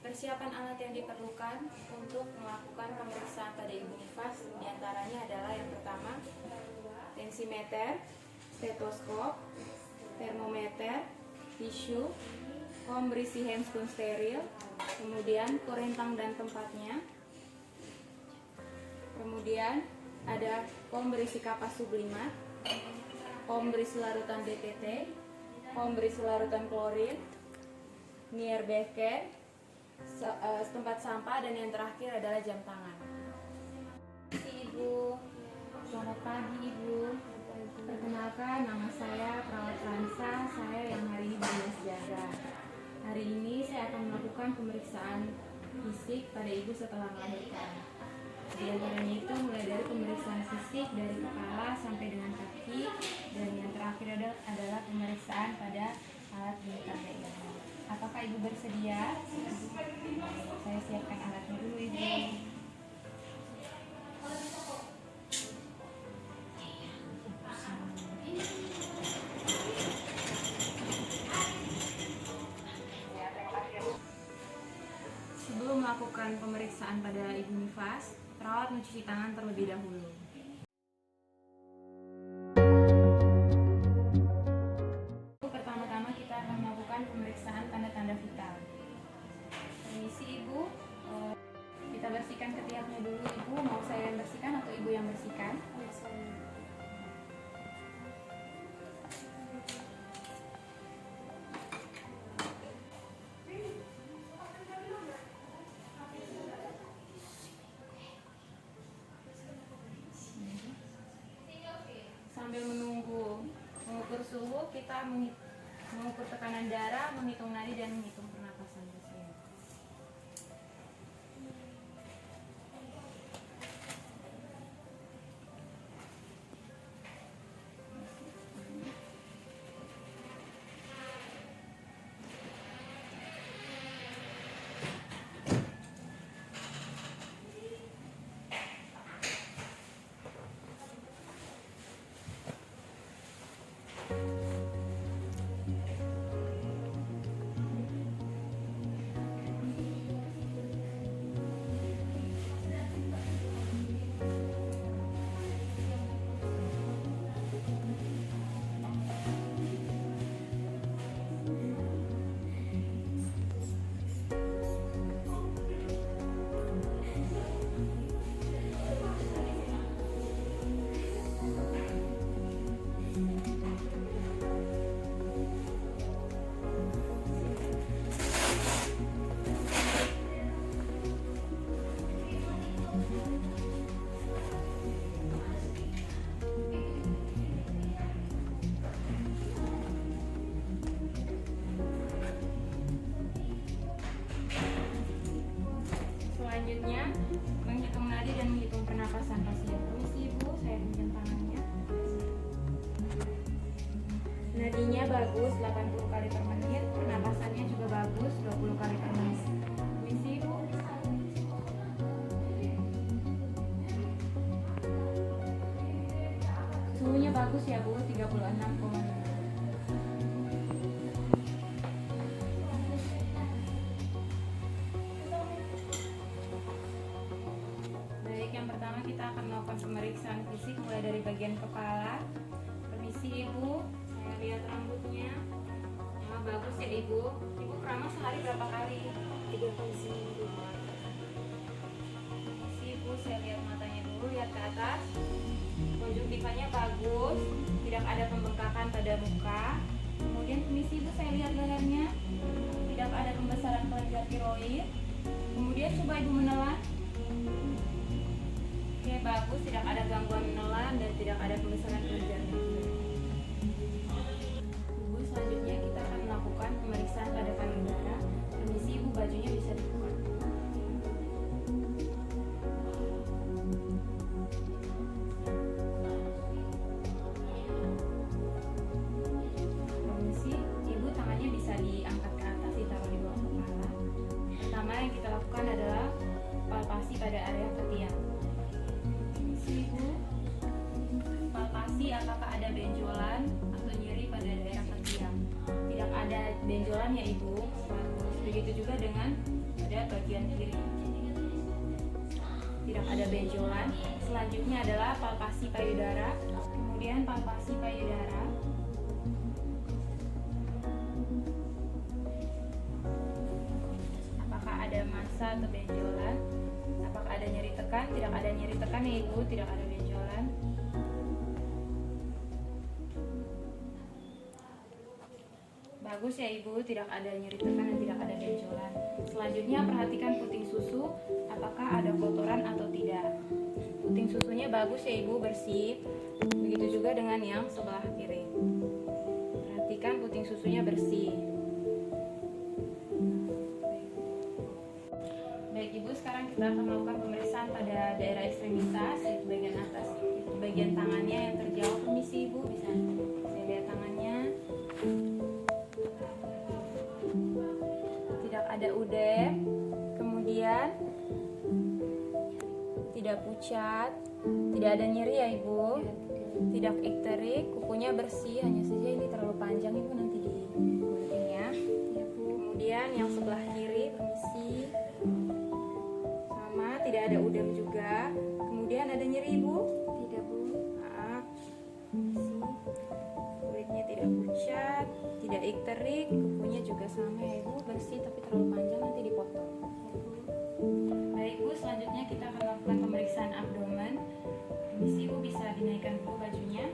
Persiapan alat yang diperlukan untuk melakukan pemeriksaan pada ibu nifas diantaranya adalah yang pertama tensimeter, stetoskop, termometer, tisu, foam berisi handscoon steril, kemudian kurentang dan tempatnya, kemudian ada foam berisi kapas sublimat, foam berisi larutan DTT, foam berisi larutan klorin, nier beker, setempat sampah, dan yang terakhir adalah jam tangan. Ibu, selamat pagi Ibu. Perkenalkan, nama saya Perawat Ransa, saya yang hari ini bertugas jaga. Hari ini saya akan melakukan pemeriksaan fisik pada Ibu setelah melahirkan. Di antaranya itu mulai dari pemeriksaan fisik dari kepala sampai dengan kaki, dan yang terakhir adalah pemeriksaan pada alat pendeteksi ini. Apakah Ibu bersedia? Saya siapkan alatnya dulu Ibu. Sebelum melakukan pemeriksaan pada ibu nifas, perawat mencuci tangan terlebih dahulu. Pertama-tama kita akan melakukan pemeriksaan tanda-tanda vital. Permisi Ibu, kita bersihkan ketiaknya dulu Ibu. Mau saya yang bersihkan atau Ibu yang bersihkan? Sambil mengukur suhu, kita mengukur tekanan darah, menghitung nadi, dan menghitung pernapasan pasien. Selanjutnya, menghitung nadi dan menghitung pernapasan pasien. Permisi Ibu, saya pinjam tangannya. Nadinya bagus 80 kali per menit, pernapasannya juga bagus 20 kali per menit. Permisi Ibu. Suhunya bagus ya Bu, 36,5. Yang pertama kita akan melakukan pemeriksaan fisik mulai dari bagian kepala. Permisi Ibu, saya lihat rambutnya. Yang bagus ya Ibu. Ibu keramas sehari berapa kali? 3 kali seminggu. Permisi Ibu, saya lihat matanya dulu, lihat ke atas. Konjungtivanya bagus, tidak ada pembengkakan pada muka. Kemudian permisi Ibu, saya lihat lehernya, tidak ada pembesaran kelenjar tiroid. Kemudian coba Ibu menelan. Oke, bagus, tidak ada gangguan menelan dan tidak ada pembesaran kelenjar. Ibu, selanjutnya kita akan melakukan pemeriksaan pada payudara. Permisi Ibu, bajunya bisa dibuka. benjolan ya Ibu. Bagus. Begitu juga dengan pada bagian kiri. Tidak ada benjolan. Selanjutnya adalah palpasi payudara. Kemudian palpasi payudara. Apakah ada massa atau benjolan? Apakah ada nyeri tekan? Tidak ada nyeri tekan ya Ibu, tidak ada benjolan. Bagus ya Ibu, tidak ada nyeri tekan dan tidak ada benjolan. Selanjutnya perhatikan puting susu, apakah ada kotoran atau tidak. Puting susunya bagus ya Ibu, bersih. Begitu juga dengan yang sebelah kiri. Perhatikan puting susunya bersih. Baik Ibu, sekarang kita akan melakukan pemeriksaan pada daerah ekstremitas, yaitu bagian atas, yaitu bagian tangannya yang terjauh. Permisi Ibu, bisa saya lihat tangannya. Tidak ada udem, kemudian tidak pucat, tidak ada nyeri ya Ibu, tidak ikterik, kukunya bersih, hanya saja ini terlalu panjang Ibu, nanti digulutin ya. Kemudian yang sebelah kiri, permisi, sama, tidak ada udem juga. Kemudian ada nyeri Ibu? Tidak Bu. Maaf, permisi, kulitnya tidak pucat, tidak ikterik, kukunya juga sama ya Ibu, bersih tapi terlalu panjang, nanti dipotong. Baik Bu, selanjutnya kita akan melakukan pemeriksaan abdomen. Permisi Bu, bisa dinaikkan dulu bajunya.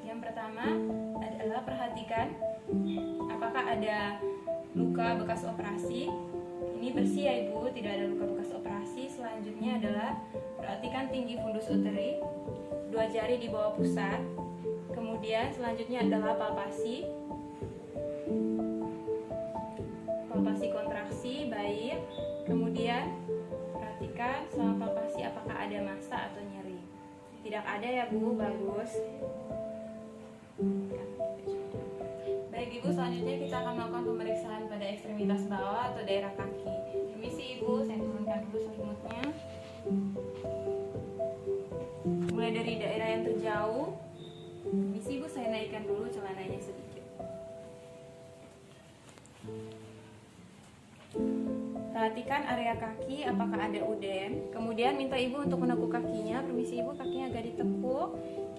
Yang pertama adalah perhatikan apakah ada luka bekas operasi. Ini bersih ya Ibu, tidak ada luka bekas operasi. Selanjutnya adalah perhatikan tinggi fundus uteri, 2 jari di bawah pusat. Kemudian selanjutnya adalah palpasi. Palpasi kontraksi, baik. Kemudian perhatikan selama palpasi apakah ada massa atau nyeri. Tidak ada ya Bu, bagus. Baik Ibu, selanjutnya kita akan melakukan pemeriksaan pada ekstremitas bawah atau daerah kaki. Permisi Ibu, saya turunkan dulu selimutnya. Mulai dari daerah yang terjauh. Permisi Ibu, saya naikkan dulu celananya sedikit. Perhatikan area kaki apakah ada udem. Kemudian minta Ibu untuk menekuk kakinya. Permisi Ibu, kakinya agak ditekuk.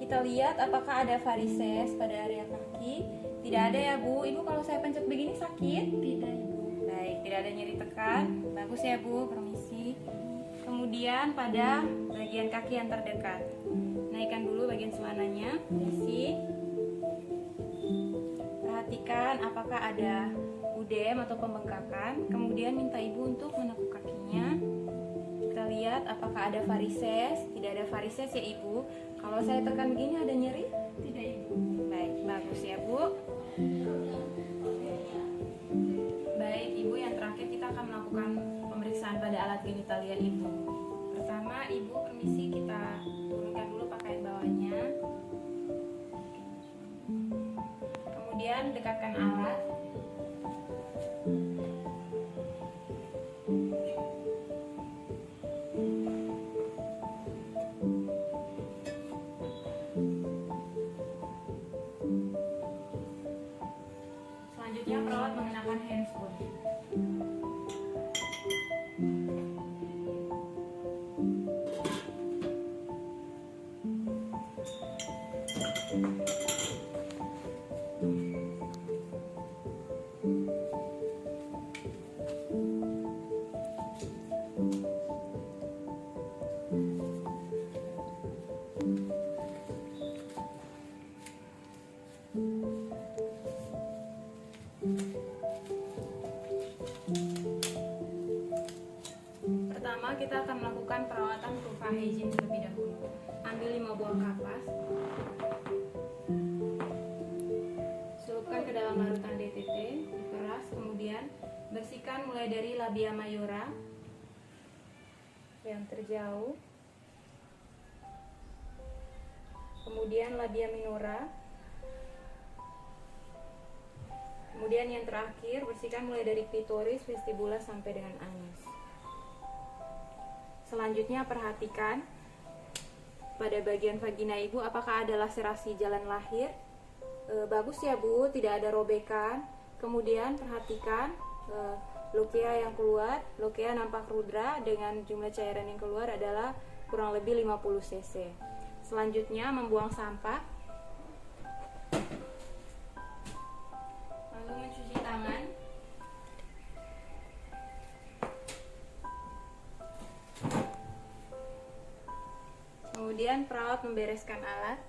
Kita lihat apakah ada varises pada area kaki. Tidak ada ya Bu. Ibu, kalau saya pencet begini sakit? Tidak Ibu. Baik, tidak ada nyeri tekan. Bagus ya Bu, permisi. Kemudian pada bagian kaki yang terdekat, naikkan dulu bagian celananya. Permisi. Perhatikan apakah ada udem atau pembengkakan. Kemudian minta Ibu untuk menekuk kakinya. Kita lihat apakah ada varises. Tidak ada varises ya Ibu. Kalau saya tekan begini ada nyeri? Tidak Ibu. Baik, bagus ya Bu. Baik Ibu, yang terakhir kita akan melakukan pemeriksaan pada alat genitalia Ibu. Pertama Ibu, permisi kita turunkan dulu pakaian bawahnya. Kemudian dekatkan alat. Selanjutnya perawat mengenakan handscoon. Pertama kita akan melakukan perawatan vulva hygiene terlebih dahulu. Ambil 5 buah kapas, celupkan ke dalam larutan DTT, diperas, kemudian bersihkan mulai dari labia mayora yang terjauh, kemudian labia minora, kemudian yang terakhir bersihkan mulai dari klitoris, vestibula sampai dengan anus. Selanjutnya perhatikan pada bagian vagina Ibu apakah ada laserasi jalan lahir. bagus ya Bu, tidak ada robekan. Kemudian perhatikan lokea yang keluar, lokea nampak rudra dengan jumlah cairan yang keluar adalah kurang lebih 50 cc. Selanjutnya membuang sampah, lalu mencuci tangan. Kemudian perawat membereskan alat.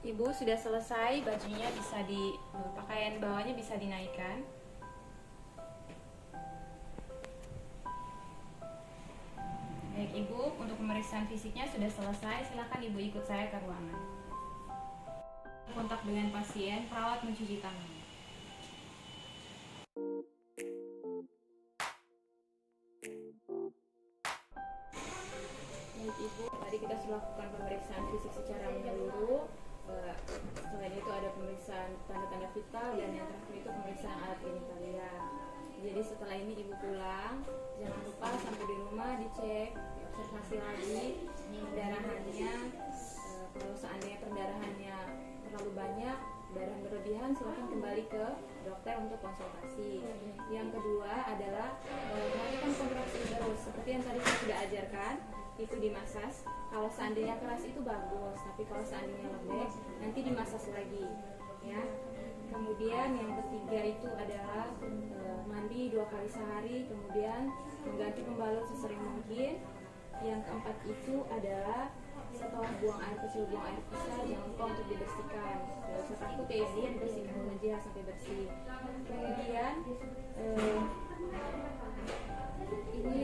Ibu sudah selesai, bajunya bisa pakaian bawahnya bisa dinaikkan. Baik Ibu, untuk pemeriksaan fisiknya sudah selesai. Silakan Ibu ikut saya ke ruangan. Kontak dengan pasien, perawat mencuci tangan. Baik Ibu, tadi kita sudah lakukan pemeriksaan fisik secara menyeluruh. Selain itu ada pemeriksaan tanda-tanda vital dan yang terakhir itu pemeriksaan alat genitalia. Jadi setelah ini Ibu pulang, jangan lupa sampai di rumah dicek, diobservasi lagi pendarahannya. Kalau seandainya pendarahannya terlalu banyak, darah berlebihan, silakan kembali ke dokter untuk konsultasi. Yang kedua adalah melakukan kontraksi terus, seperti yang tadi saya sudah ajarkan, itu dimasas. Kalau seandainya keras itu bagus, tapi kalau seandainya lembek nanti dimasas lagi, ya. Kemudian yang ketiga itu adalah mandi 2 kali sehari, kemudian mengganti pembalut sesering mungkin. Yang keempat itu adalah setelah buang air kecil, buang air pisah, jangan lupa untuk dibersihkan. Tidak usah takut ya Ibu, dibersihkan saja sampai bersih. Kemudian ini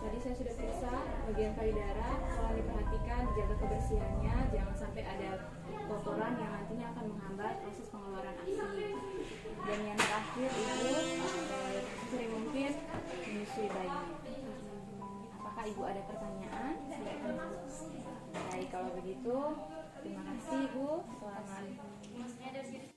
tadi saya sudah periksa bagian payudara, tolong diperhatikan, dijaga kebersihannya, jangan sampai ada kotoran yang nantinya akan menghambat proses pengeluaran ASI. Dan yang terakhir itu sering mungkin menyusui bayi. Apakah Ibu ada pertanyaan? Baik, kalau begitu terima kasih Ibu. Selamat